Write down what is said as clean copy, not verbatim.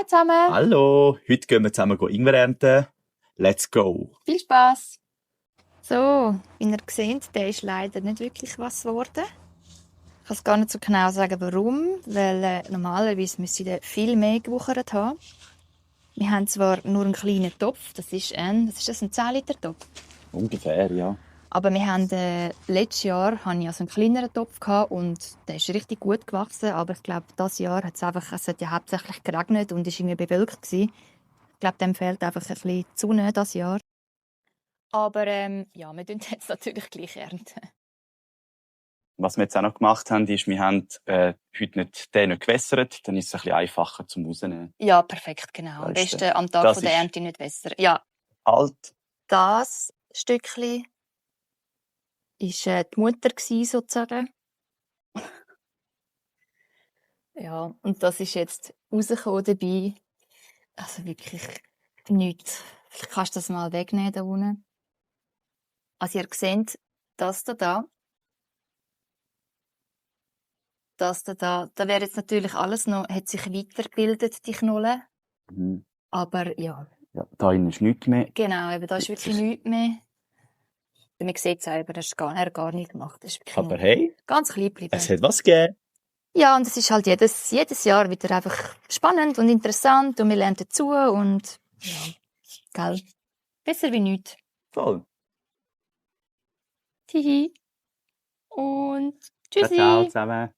Hallo zusammen. Hallo, heute gehen wir zusammen Ingwer ernten. Let's go! Viel Spaß. So, wie ihr seht, der ist leider nicht wirklich was geworden. Ich kann es gar nicht so genau sagen, warum, weil normalerweise müsste der viel mehr gewuchert haben. Wir haben zwar nur einen kleinen Topf, das ist ein 10-Liter-Topf. Ungefähr, ja. Aber wir haben, letztes Jahr hatte ich also einen kleineren Topf und der ist richtig gut gewachsen. Aber ich glaube, dieses Jahr es hat ja hauptsächlich geregnet und ist irgendwie bewölkt gewesen. Ich glaube, dem fehlt einfach ein bisschen die Sonne dieses Jahr. Aber ja, wir ernten jetzt natürlich gleich ernten. Was wir jetzt auch noch gemacht haben, ist, wir haben heute den nicht gewässert, dann ist es ein bisschen einfacher zum rausnehmen. Ja, perfekt, genau. Am Weißt du, besten am Tag das von der ist Ernte nicht wässern. Ja, alt. das Stückchen war die Mutter sozusagen. Ja, und das ist jetzt rausgekommen dabei. Also wirklich nichts. Vielleicht kannst du das mal wegnehmen da unten. Also ihr seht, das da wäre jetzt natürlich alles noch, hat sich weitergebildet, die Knolle. Mhm. Aber ja, Ja, da innen ist nichts mehr. genau, eben, da ist wirklich nichts mehr. Man sieht selber, er hat gar nichts gemacht. Das ist wirklich Aber nur hey, ganz klein geblieben. es hat was gegeben. Ja, und es ist halt jedes Jahr wieder einfach spannend und interessant und wir lernen dazu und ja, gell, besser wie nichts. Voll. Hihi. Und Ciao, ciao tschüssi. zusammen.